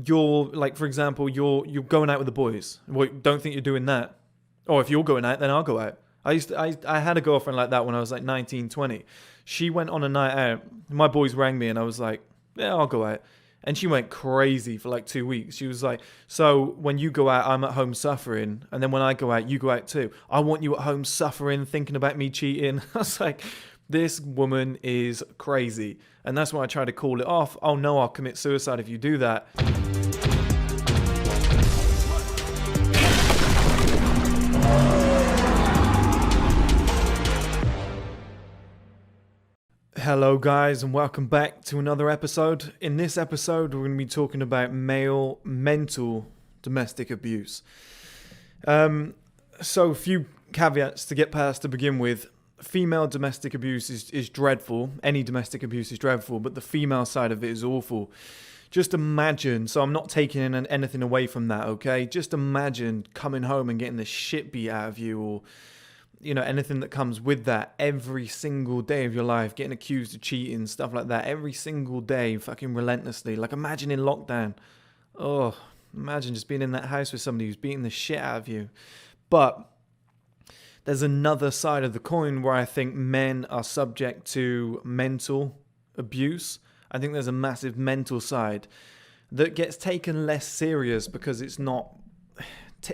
you're like, for example, you're going out with the boys. Well, don't think you're doing that. Or if you're going out, then I'll go out. I had a girlfriend like that when I was like 19, 20. She went on a night out. My boys rang me and I was like, yeah, I'll go out. And she went crazy for like 2 weeks. She was like, so when you go out, I'm at home suffering. And then when I go out, you go out too. I want you at home suffering, thinking about me cheating. I was like, this woman is crazy. And that's why I try to call it off. Oh no, I'll commit suicide if you do that. Hello guys and welcome back to another episode. In this episode we're going to be talking about male mental domestic abuse. So a few caveats to get past to begin with. Female domestic abuse is dreadful. Any domestic abuse is dreadful, but the female side of it is awful. Just imagine, so I'm not taking anything away from that, okay? Just imagine coming home and getting the shit beat out of you, or anything that comes with that every single day of your life, getting accused of cheating, stuff like that, every single day, fucking relentlessly. Like, imagine in lockdown. Oh, imagine just being in that house with somebody who's beating the shit out of you. But there's another side of the coin where I think men are subject to mental abuse. I think there's a massive mental side that gets taken less serious because it's not...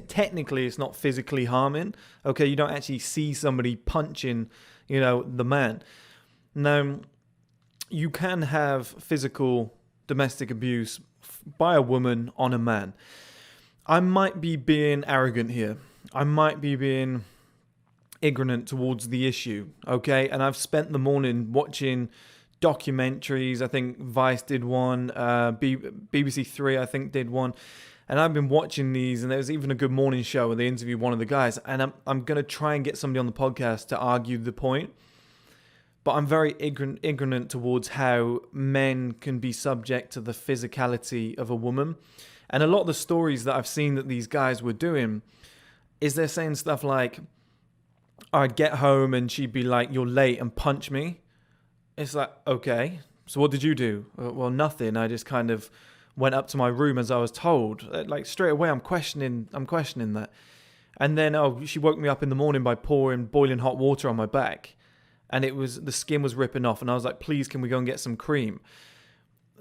technically it's not physically harming. Okay, you don't actually see somebody punching, the man. Now, you can have physical domestic abuse by a woman on a man. I might be being arrogant here. I might be being ignorant towards the issue, okay? And I've spent the morning watching documentaries. I think Vice did one, BBC Three I think did one. And I've been watching these, and there was even a Good Morning show where they interviewed one of the guys. And I'm going to try and get somebody on the podcast to argue the point. But I'm very ignorant towards how men can be subject to the physicality of a woman. And a lot of the stories that I've seen that these guys were doing is they're saying stuff like, I'd get home and she'd be like, you're late, and punch me. It's like, okay, so what did you do? Well, nothing. I just kind of went up to my room as I was told. Like, straight away, I'm questioning that. And then, she woke me up in the morning by pouring boiling hot water on my back. And the skin was ripping off. And I was like, please, can we go and get some cream?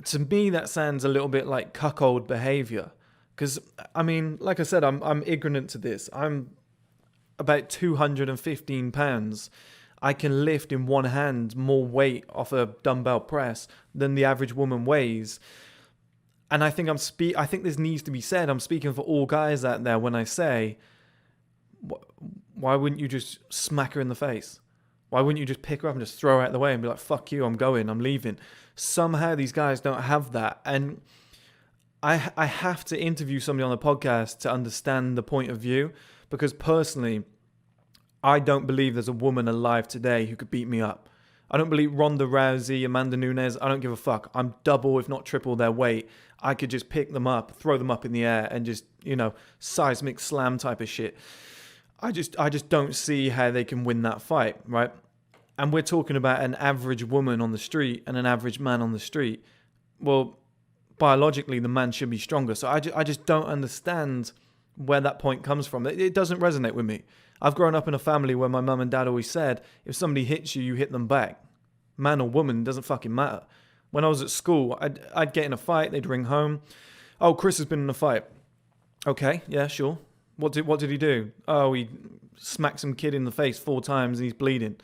To me, that sounds a little bit like cuckold behavior. Because, I mean, like I said, I'm ignorant to this. I'm about 215 pounds. I can lift in one hand more weight off a dumbbell press than the average woman weighs. And I think I think this needs to be said. I'm speaking for all guys out there when I say, why wouldn't you just smack her in the face? Why wouldn't you just pick her up and just throw her out the way and be like, fuck you, I'm going, I'm leaving? Somehow these guys don't have that. And I have to interview somebody on the podcast to understand the point of view, because personally, I don't believe there's a woman alive today who could beat me up. I don't believe Ronda Rousey, Amanda Nunes, I don't give a fuck. I'm double, if not triple their weight. I could just pick them up, throw them up in the air, and just, seismic slam type of shit. I just don't see how they can win that fight, right? And we're talking about an average woman on the street and an average man on the street. Well, biologically, the man should be stronger. So I just don't understand where that point comes from. It doesn't resonate with me. I've grown up in a family where my mum and dad always said, if somebody hits you, you hit them back. Man or woman, doesn't fucking matter. When I was at school, I'd get in a fight, they'd ring home. Oh, Chris has been in a fight. Okay, yeah, sure. What did he do? Oh, he smacked some kid in the face 4 times and he's bleeding.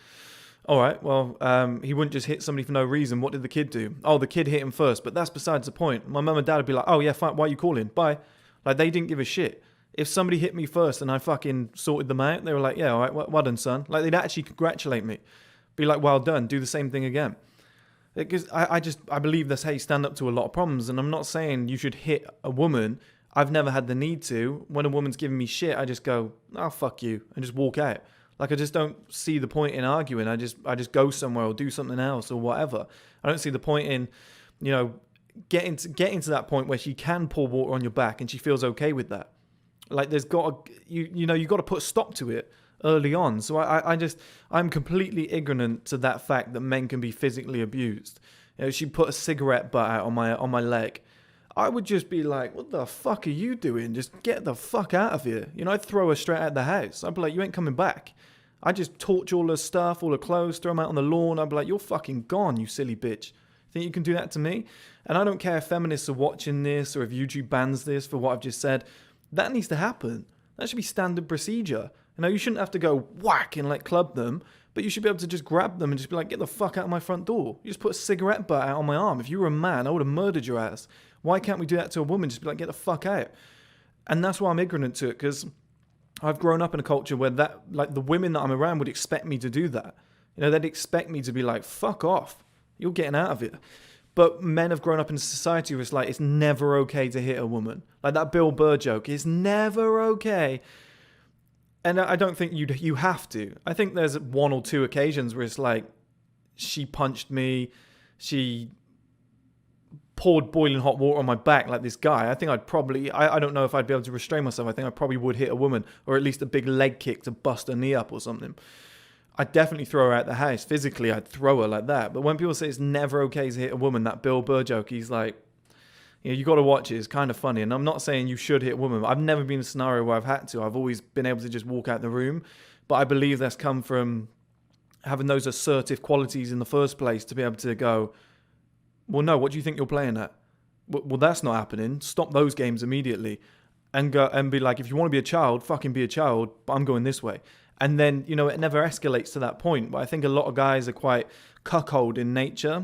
All right, well, he wouldn't just hit somebody for no reason. What did the kid do? Oh, the kid hit him first, but that's besides the point. My mum and dad would be like, oh yeah, fine, why are you calling? Bye. Like, they didn't give a shit. If somebody hit me first and I fucking sorted them out, they were like, yeah, all right, well done, son. Like, they'd actually congratulate me. Be like, well done, do the same thing again. Because I believe that's how you stand up to a lot of problems. And I'm not saying you should hit a woman. I've never had the need to. When a woman's giving me shit, I just go, oh, fuck you, and just walk out. Like, I just don't see the point in arguing. I just go somewhere or do something else or whatever. I don't see the point in, getting to that point where she can pour water on your back and she feels okay with that. Like, there's got to, you got to put a stop to it early on. So I'm completely ignorant to that fact that men can be physically abused. She put a cigarette butt out on my leg. I would just be like, what the fuck are you doing? Just get the fuck out of here. You know, I'd throw her straight out the house. I'd be like, you ain't coming back. I'd just torch all her stuff, all her clothes, throw them out on the lawn. I'd be like, you're fucking gone, you silly bitch. Think you can do that to me? And I don't care if feminists are watching this or if YouTube bans this for what I've just said. That needs to happen. That should be standard procedure. You know, you shouldn't have to go whack and like club them, but you should be able to just grab them and just be like, get the fuck out of my front door. You just put a cigarette butt out on my arm. If you were a man, I would have murdered your ass. Why can't we do that to a woman? Just be like, get the fuck out. And that's why I'm ignorant to it, because I've grown up in a culture where that, like, the women that I'm around would expect me to do that. You know, they'd expect me to be like, fuck off. You're getting out of here. But men have grown up in a society where it's like, it's never okay to hit a woman. Like that Bill Burr joke, it's never okay. And I don't think you have to. I think there's one or two occasions where it's like, she punched me, she poured boiling hot water on my back like this guy. I think I'd probably, I don't know if I'd be able to restrain myself. I think I probably would hit a woman, or at least a big leg kick to bust her knee up or something. I'd definitely throw her out the house. Physically, I'd throw her like that. But when people say it's never okay to hit a woman, that Bill Burr joke, he's like, you know, you got to watch it. It's kind of funny. And I'm not saying you should hit a woman. I've never been in a scenario where I've had to. I've always been able to just walk out the room. But I believe that's come from having those assertive qualities in the first place to be able to go, well, no, what do you think you're playing at? Well, that's not happening. Stop those games immediately. And go and be like, if you want to be a child, fucking be a child, but I'm going this way. And then, you know, it never escalates to that point. But I think a lot of guys are quite cuckold in nature.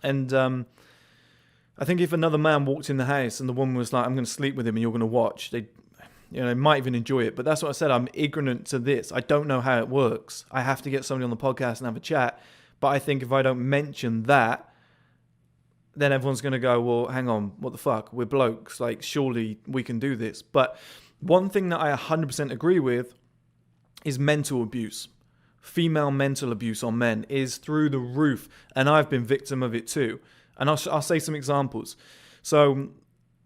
And I think if another man walked in the house and the woman was like, I'm going to sleep with him and you're going to watch, they might even enjoy it. But that's what I said. I'm ignorant to this. I don't know how it works. I have to get somebody on the podcast and have a chat. But I think if I don't mention that, then everyone's going to go, well, hang on, what the fuck? We're blokes. Like, surely we can do this. But one thing that I 100% agree with is mental abuse. Female mental abuse on men is through the roof. And I've been victim of it too. And I'll say some examples. So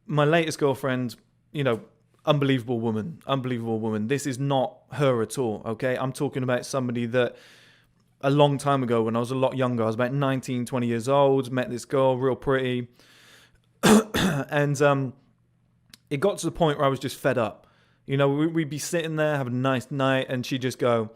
my latest girlfriend, you know, unbelievable woman. This is not her at all, okay? I'm talking about somebody that a long time ago when I was a lot younger, I was about 19, 20 years old, met this girl, real pretty. And it got to the point where I was just fed up. You know, we'd be sitting there, having a nice night, and she'd just go,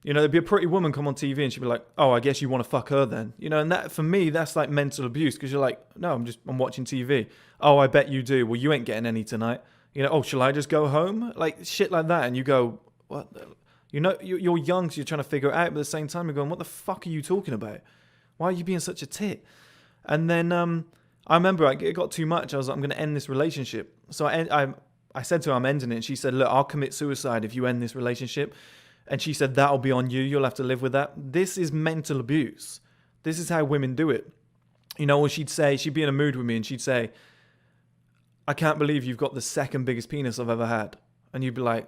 you know, there'd be a pretty woman come on TV and she'd be like, oh, I guess you want to fuck her then. You know, and that, for me, that's like mental abuse, because you're like, no, I'm watching TV. Oh, I bet you do. Well, you ain't getting any tonight. You know, oh, shall I just go home? Like, shit like that. And you go, what? You know, you're young, so you're trying to figure it out, but at the same time, you're going, what the fuck are you talking about? Why are you being such a tit? And then I remember it got too much. I was like, I'm going to end this relationship. So I said to her, I'm ending it. And she said, look, I'll commit suicide if you end this relationship. And she said, that'll be on you. You'll have to live with that. This is mental abuse. This is how women do it. You know, or she'd be in a mood with me and she'd say, I can't believe you've got the second biggest penis I've ever had. And you'd be like,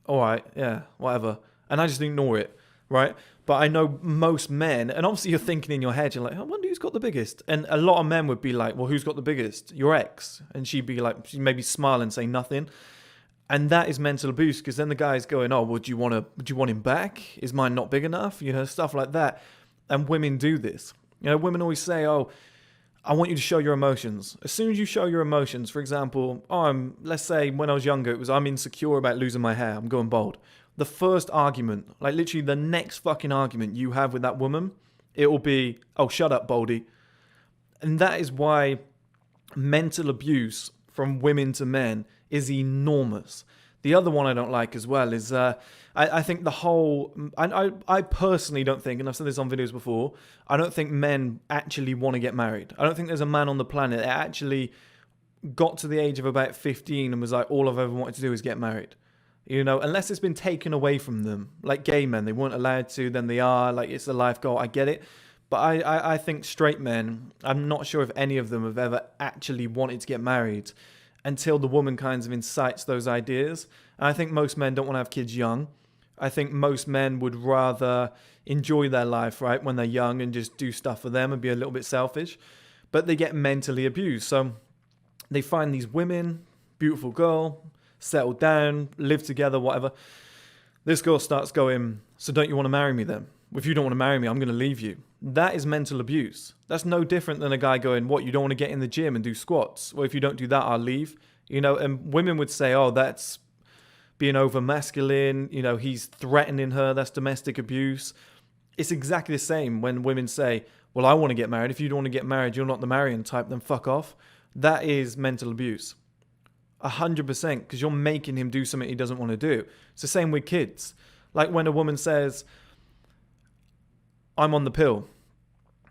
all right, yeah, whatever. And I just ignore it, right? But I know most men, and obviously you're thinking in your head, you're like, I wonder who's got the biggest. And a lot of men would be like, well, who's got the biggest? Your ex. And she'd be like, she'd maybe smile and say nothing. And that is mental abuse, because then the guy's going, oh, would you want him back? Is mine not big enough? You know, stuff like that. And women do this. You know, women always say, oh, I want you to show your emotions. As soon as you show your emotions, for example, let's say when I was younger, it was I'm insecure about losing my hair. I'm going bald. The first argument, like literally the next fucking argument you have with that woman, it will be, oh, shut up, Baldy. And that is why mental abuse from women to men is enormous. The other one I don't like as well is I think the whole... I personally don't think, and I've said this on videos before, I don't think men actually want to get married. I don't think there's a man on the planet that actually got to the age of about 15 and was like, all I've ever wanted to do is get married. You know, unless it's been taken away from them. Like gay men, they weren't allowed to, then they are. Like, it's a life goal, I get it. But I think straight men, I'm not sure if any of them have ever actually wanted to get married until the woman kind of incites those ideas. And I think most men don't want to have kids young. I think most men would rather enjoy their life, right, when they're young and just do stuff for them and be a little bit selfish. But they get mentally abused. So they find these women, beautiful girl, settle down, live together, whatever. This girl starts going, so don't you want to marry me then? if you don't want to marry me, I'm going to leave you. That is mental abuse. That's no different than a guy going, what, you don't want to get in the gym and do squats? Well, if you don't do that, I'll leave. You know, and women would say, oh, that's being over masculine. You know, he's threatening her. That's domestic abuse. It's exactly the same when women say, well, I want to get married. If you don't want to get married, you're not the marrying type, then fuck off. That is mental abuse. 100%, because you're making him do something he doesn't want to do. It's the same with kids. Like when a woman says, I'm on the pill,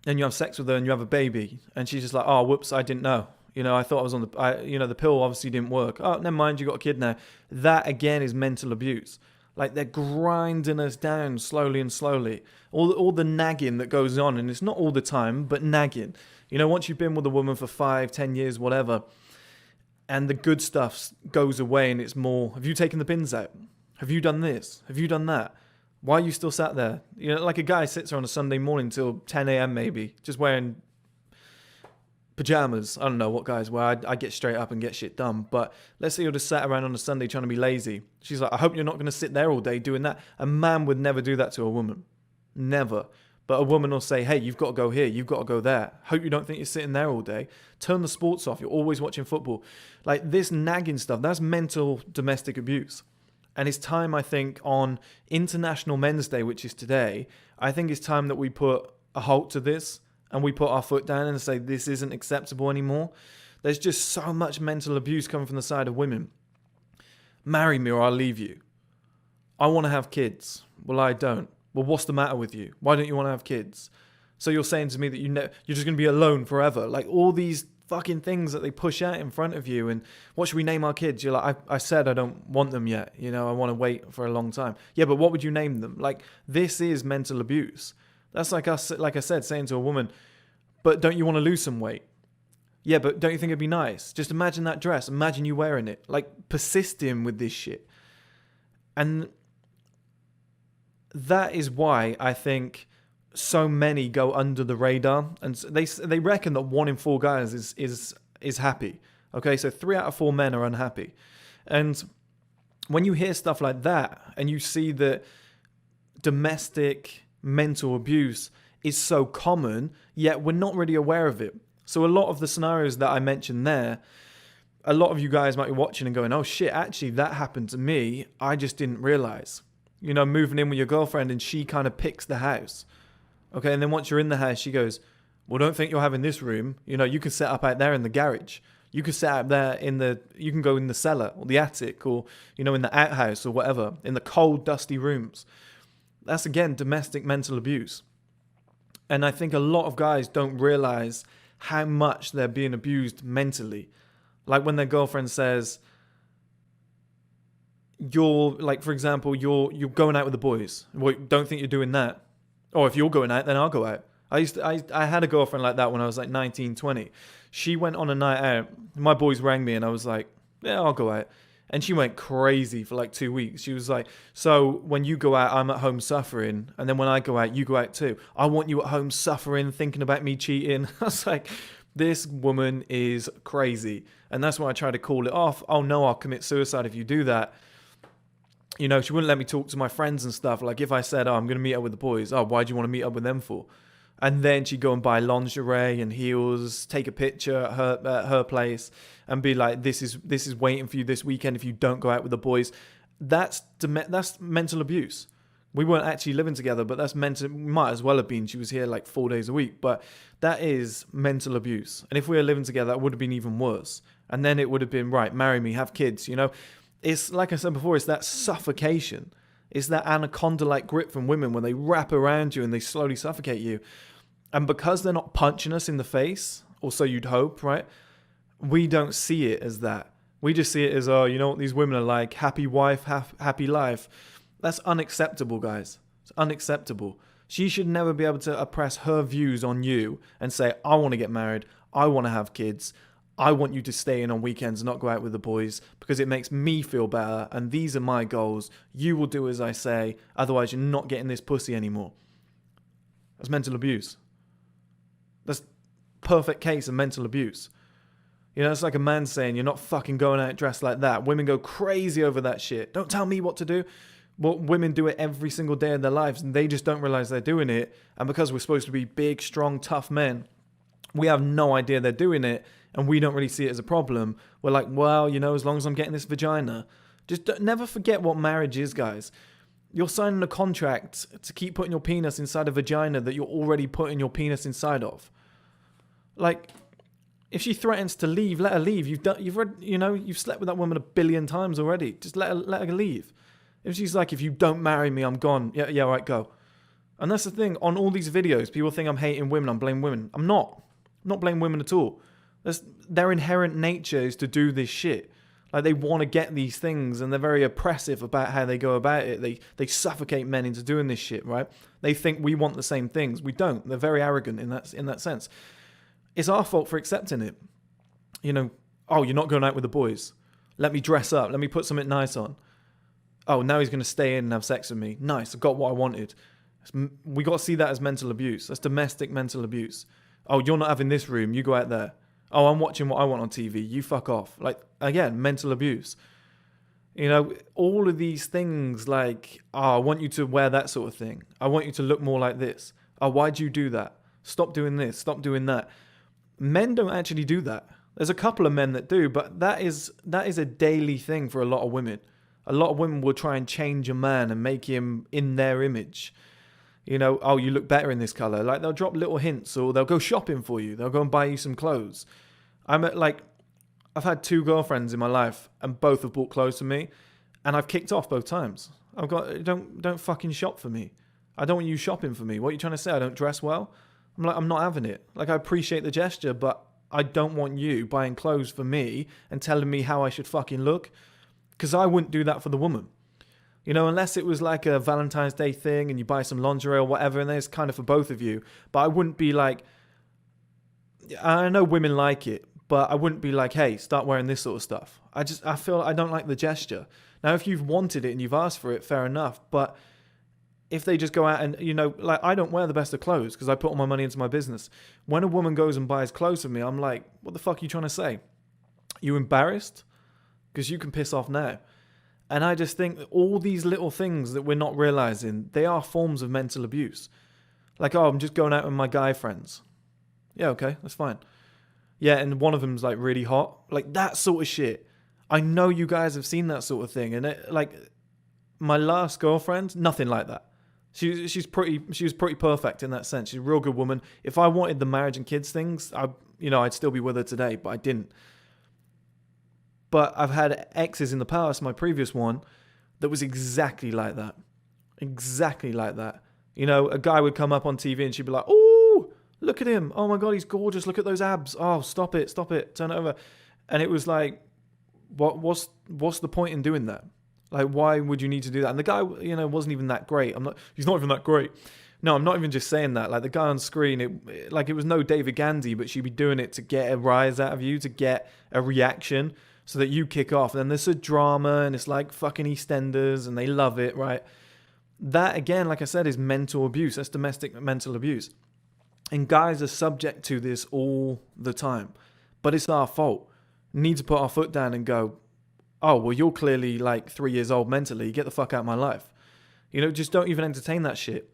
and you have sex with her and you have a baby, and she's just like, oh, whoops, I didn't know. You know, I thought I was on the pill obviously didn't work. Oh, never mind, you got a kid now. That again is mental abuse. Like they're grinding us down slowly and slowly. All the nagging that goes on, and it's not all the time, but nagging. You know, once you've been with a woman for 5, 10 years, whatever, and the good stuff goes away and it's more, have you taken the pins out? Have you done this? Have you done that? Why are you still sat there? You know, like a guy sits there on a Sunday morning till 10 a.m. maybe, just wearing pajamas. I don't know what guys wear. I get straight up and get shit done. But let's say you're just sat around on a Sunday trying to be lazy. She's like, I hope you're not going to sit there all day doing that. A man would never do that to a woman. Never. But a woman will say, hey, you've got to go here. You've got to go there. Hope you don't think you're sitting there all day. Turn the sports off. You're always watching football. Like this nagging stuff, that's mental domestic abuse. And it's time, I think, on International Men's Day, which is today, I think it's time that we put a halt to this and we put our foot down and say this isn't acceptable anymore. There's just so much mental abuse coming from the side of women. Marry me or I'll leave you. I want to have kids. Well, I don't. Well, what's the matter with you? Why don't you want to have kids? So you're saying to me that you're just going to be alone forever. Like all these fucking things that they push out in front of you. And what should we name our kids? You're like, I said I don't want them yet. You know, I want to wait for a long time. Yeah, but what would you name them? Like, this is mental abuse. That's like us, like I said, saying to a woman, but don't you want to lose some weight? Yeah, but don't you think it'd be nice? Just imagine that dress. Imagine you wearing it. Like, persisting with this shit. And that is why I think so many go under the radar, and they reckon that 1 in 4 guys is happy. Okay, so 3 out of 4 men are unhappy. And when you hear stuff like that and you see that domestic mental abuse is so common, yet we're not really aware of it. So a lot of the scenarios that I mentioned there, a lot of you guys might be watching and going, oh shit, actually that happened to me. I just didn't realize. You know, moving in with your girlfriend and she kind of picks the house. Okay, and then once you're in the house, she goes, well, don't think you're having this room. You know, you can set up out there in the garage. You can set up there you can go in the cellar or the attic or, you know, in the outhouse or whatever, in the cold, dusty rooms. That's, again, domestic mental abuse. And I think a lot of guys don't realize how much they're being abused mentally. Like when their girlfriend says, for example, you're going out with the boys. Well, don't think you're doing that. Or if you're going out, then I'll go out. I had a girlfriend like that when I was like 19, 20. She went on a night out. My boys rang me and I was like, yeah, I'll go out. And she went crazy for like 2 weeks. She was like, so when you go out, I'm at home suffering. And then when I go out, you go out too. I want you at home suffering, thinking about me cheating. I was like, this woman is crazy. And that's why I tried to call it off. Oh no, I'll commit suicide if you do that. You know, she wouldn't let me talk to my friends and stuff. Like if I said, oh, I'm going to meet up with the boys. Oh, why do you want to meet up with them for? And then she'd go and buy lingerie and heels, take a picture at her place and be like, this is waiting for you this weekend if you don't go out with the boys. That's mental abuse. We weren't actually living together, but that's might as well have been. She was here like 4 days a week, but that is mental abuse. And if we were living together, that would have been even worse. And then it would have been, right, marry me, have kids, you know. It's like I said before, it's that suffocation. It's that anaconda-like grip from women when they wrap around you and they slowly suffocate you. And because they're not punching us in the face, or so you'd hope, right? We don't see it as that. We just see it as, oh, you know what these women are like, happy wife, happy life. That's unacceptable, guys. It's unacceptable. She should never be able to oppress her views on you and say, I want to get married, I want to have kids, I want you to stay in on weekends and not go out with the boys because it makes me feel better and these are my goals. You will do as I say, otherwise you're not getting this pussy anymore. That's mental abuse. That's perfect case of mental abuse. You know, it's like a man saying, you're not fucking going out dressed like that. Women go crazy over that shit. Don't tell me what to do. Well, women do it every single day of their lives, and they just don't realize they're doing it. And because we're supposed to be big, strong, tough men, we have no idea they're doing it, and we don't really see it as a problem. We're like, well, as long as I'm getting this vagina. Never forget what marriage is, guys. You're signing a contract to keep putting your penis inside a vagina that you're already putting your penis inside of. Like, if she threatens to leave, let her leave. You've slept with that woman 1 billion times already. Just let her leave. If she's like, if you don't marry me, I'm gone. Yeah, all right, go. And that's the thing. On all these videos, people think I'm hating women. I'm blaming women. I'm not. I'm not blaming women at all. Their inherent nature is to do this shit. Like, they want to get these things, and they're very oppressive about how they go about it. They suffocate men into doing this shit, right? They think we want the same things. We don't. They're very arrogant in that sense. It's our fault for accepting it. Oh, you're not going out with the boys. Let me dress up. Let me put something nice on. Oh, now he's going to stay in and have sex with me. Nice, I got what I wanted. We got to see that as mental abuse. That's domestic mental abuse. Oh, you're not having this room. You go out there. Oh, I'm watching what I want on TV. You fuck off. Like, again, mental abuse. All of these things like, oh, I want you to wear that sort of thing. I want you to look more like this. Oh, why'd you do that? Stop doing this. Stop doing that. Men don't actually do that. There's a couple of men that do, but that is a daily thing for a lot of women. A lot of women will try and change a man and make him in their image. Oh, you look better in this color. Like, they'll drop little hints, or they'll go shopping for you. They'll go and buy you some clothes. I've had 2 girlfriends in my life, and both have bought clothes for me, and I've kicked off both times. I've got, don't fucking shop for me. I don't want you shopping for me. What are you trying to say? I don't dress well? I'm like, I'm not having it. Like, I appreciate the gesture, but I don't want you buying clothes for me and telling me how I should fucking look, because I wouldn't do that for the woman. Unless it was like a Valentine's Day thing and you buy some lingerie or whatever, and then it's kind of for both of you. But I wouldn't be like, I know women like it, but I wouldn't be like, hey, start wearing this sort of stuff. I feel I don't like the gesture. Now, if you've wanted it and you've asked for it, fair enough. But if they just go out and, I don't wear the best of clothes because I put all my money into my business. When a woman goes and buys clothes for me, I'm like, what the fuck are you trying to say? You embarrassed? Because you can piss off now. And I just think that all these little things that we're not realizing, they are forms of mental abuse. Like, oh, I'm just going out with my guy friends. Yeah, okay, that's fine. Yeah, and one of them's like really hot. Like, that sort of shit. I know you guys have seen that sort of thing. And my last girlfriend, nothing like that. She was pretty perfect in that sense. She's a real good woman. If I wanted the marriage and kids things, I'd still be with her today, but I didn't. But I've had exes in the past, my previous one, that was exactly like that. Exactly like that. A guy would come up on TV and she'd be like, oh, look at him. Oh my God, he's gorgeous. Look at those abs. Oh, stop it. Turn it over. And it was like, what's the point in doing that? Like, why would you need to do that? And the guy, wasn't even that great. He's not even that great. No, I'm not even just saying that. Like, the guy on screen, it was no David Gandy, but she'd be doing it to get a rise out of you, to get a reaction, so that you kick off. And then there's a drama, and it's like fucking EastEnders, and they love it, right? That, again, like I said, is mental abuse. That's domestic mental abuse. And guys are subject to this all the time. But it's our fault. We need to put our foot down and go, oh, well, you're clearly like 3 years old mentally. Get the fuck out of my life. Just don't even entertain that shit.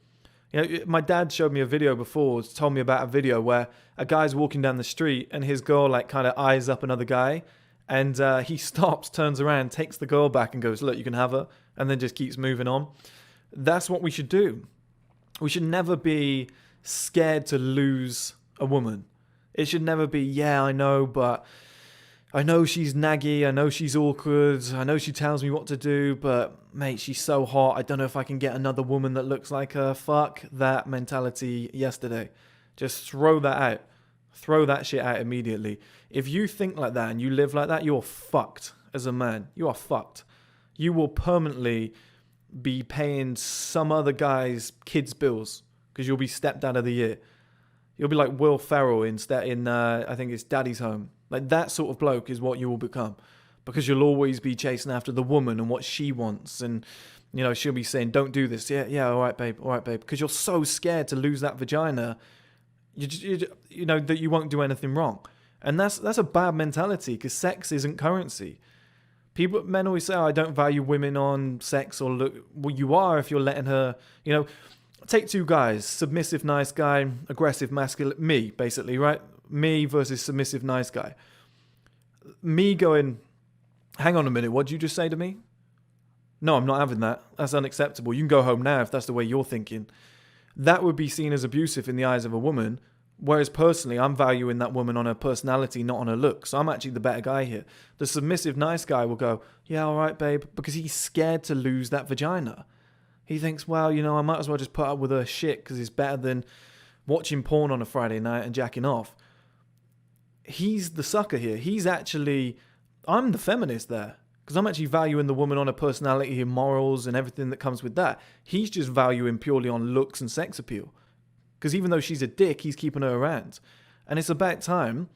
My dad showed me a video before, told me about a video where a guy's walking down the street and his girl like kind of eyes up another guy. And he stops, turns around, takes the girl back and goes, look, you can have her. And then just keeps moving on. That's what we should do. We should never be scared to lose a woman. It should never be, yeah, I know, but I know she's naggy. I know she's awkward. I know she tells me what to do, but mate, she's so hot. I don't know if I can get another woman that looks like her. Fuck that mentality yesterday. Just throw that out. Throw that shit out immediately. If you think like that and you live like that, you're fucked as a man. You are fucked. You will permanently be paying some other guy's kids' bills because you'll be stepdad of the year. You'll be like Will Ferrell in I think it's Daddy's Home. Like, that sort of bloke is what you will become, because you'll always be chasing after the woman and what she wants. And, she'll be saying, don't do this. Yeah, all right, babe. Because you're so scared to lose that vagina, that you won't do anything wrong. And that's a bad mentality, because sex isn't currency. Men always say, oh, I don't value women on sex or look. Well, you are if you're letting her, take two guys, submissive, nice guy, aggressive, masculine, me, basically, right? Me versus submissive, nice guy. Me going, hang on a minute, what did you just say to me? No, I'm not having that. That's unacceptable. You can go home now if that's the way you're thinking. That would be seen as abusive in the eyes of a woman. Whereas personally, I'm valuing that woman on her personality, not on her looks. So I'm actually the better guy here. The submissive, nice guy will go, yeah, all right, babe, because he's scared to lose that vagina. He thinks, well, I might as well just put up with her shit because it's better than watching porn on a Friday night and jacking off. He's the sucker here. I'm the feminist there because I'm actually valuing the woman on her personality and morals and everything that comes with that. He's just valuing purely on looks and sex appeal. Because even though she's a dick, he's keeping her around. And it's about time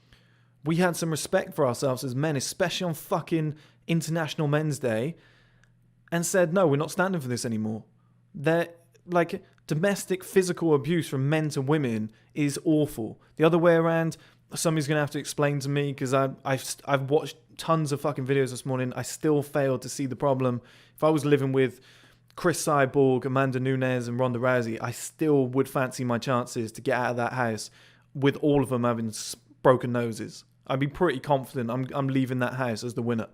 we had some respect for ourselves as men, especially on fucking International Men's Day, and said, no, we're not standing for this anymore. Domestic physical abuse from men to women is awful. The other way around, somebody's going to have to explain to me, because I've watched tons of fucking videos this morning. I still failed to see the problem. If I was living with Chris Cyborg, Amanda Nunes and Ronda Rousey, I still would fancy my chances to get out of that house with all of them having broken noses. I'd be pretty confident I'm leaving that house as the winner.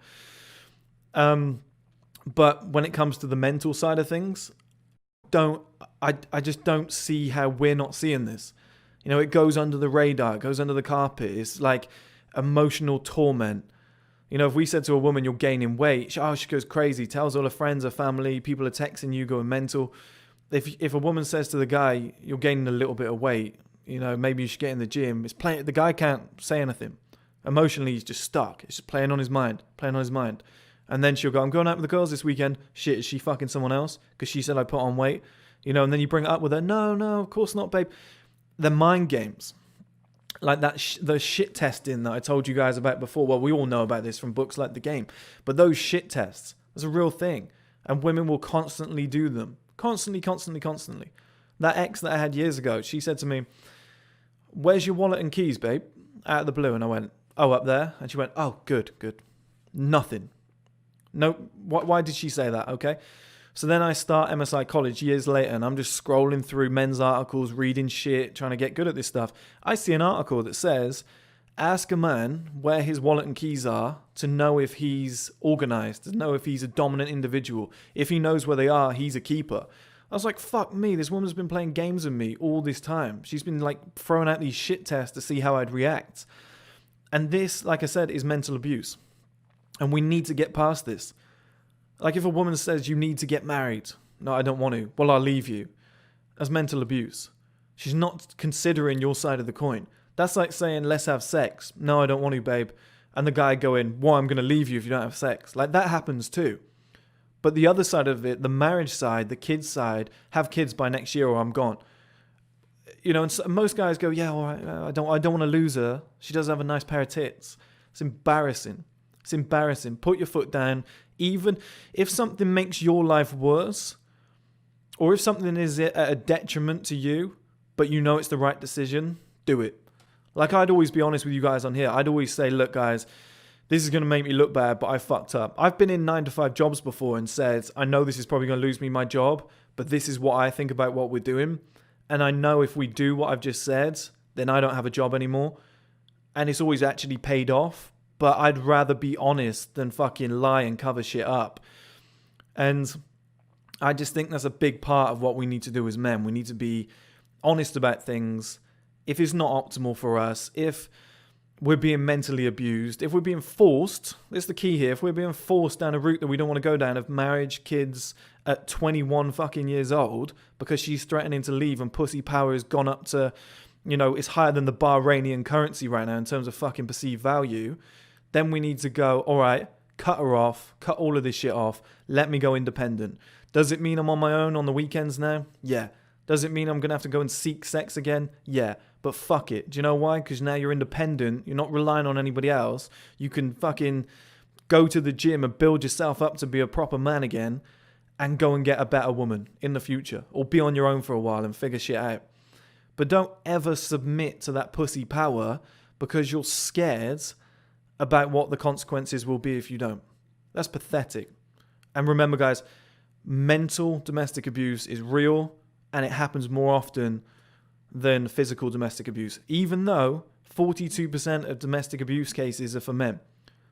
But when it comes to the mental side of things, I just don't see how we're not seeing this. It goes under the radar, it goes under the carpet. It's like emotional torment. If we said to a woman, you're gaining weight, she goes crazy, tells all her friends, her family, people are texting you, going mental. If a woman says to the guy, you're gaining a little bit of weight, maybe you should get in the gym, the guy can't say anything. Emotionally, he's just stuck. It's just playing on his mind. And then she'll go, I'm going out with the girls this weekend. Shit, is she fucking someone else? Because she said I put on weight. And then you bring it up with her. No, of course not, babe. They're mind games. Like that, the shit testing that I told you guys about before. Well, we all know about this from books like The Game. But those shit tests, that's a real thing. And women will constantly do them. Constantly. That ex that I had years ago, she said to me, where's your wallet and keys, babe? Out of the blue. And I went, oh, up there. And she went, oh, good. Nothing. No, why did she say that? Okay. So then I start MSI College years later, and I'm just scrolling through men's articles, reading shit, trying to get good at this stuff. I see an article that says, ask a man where his wallet and keys are to know if he's organized, to know if he's a dominant individual. If he knows where they are, he's a keeper. I was like, fuck me, this woman's been playing games with me all this time. She's been throwing out these shit tests to see how I'd react. And this, like I said, is mental abuse. And we need to get past this. If a woman says you need to get married, no, I don't want to, well, I'll leave you. That's mental abuse. She's not considering your side of the coin. That's like saying, let's have sex. No, I don't want to, babe. And the guy going, well, I'm going to leave you if you don't have sex. That happens too. But the other side of it, the marriage side, the kids side, have kids by next year or I'm gone. And so most guys go, yeah, all right, I don't want to lose her. She does have a nice pair of tits. It's embarrassing. Put your foot down. Even if something makes your life worse, or if something is at a detriment to you, but it's the right decision, do it. I'd always be honest with you guys on here. I'd always say, look, guys, this is going to make me look bad, but I fucked up. I've been in 9-to-5 jobs before and said, I know this is probably going to lose me my job, but this is what I think about what we're doing. And I know if we do what I've just said, then I don't have a job anymore. And it's always actually paid off. But I'd rather be honest than fucking lie and cover shit up. And I just think that's a big part of what we need to do as men. We need to be honest about things. If it's not optimal for us, if we're being mentally abused, if we're being forced, that's the key here, if we're being forced down a route that we don't want to go down of marriage, kids at 21 fucking years old, because she's threatening to leave and pussy power has gone up to, it's higher than the Bahrainian currency right now in terms of fucking perceived value, then we need to go, all right, cut her off, cut all of this shit off, let me go independent. Does it mean I'm on my own on the weekends now? Yeah. Does it mean I'm going to have to go and seek sex again? Yeah. But fuck it. Do you know why? Because now you're independent. You're not relying on anybody else. You can fucking go to the gym and build yourself up to be a proper man again and go and get a better woman in the future. Or be on your own for a while and figure shit out. But don't ever submit to that pussy power because you're scared about what the consequences will be if you don't. That's pathetic. And remember, guys, mental domestic abuse is real and it happens more often than physical domestic abuse, even though 42% of domestic abuse cases are for men.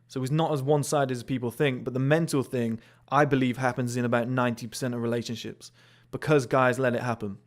So it's not as one-sided as people think, but the mental thing, I believe, happens in about 90% of relationships because guys let it happen.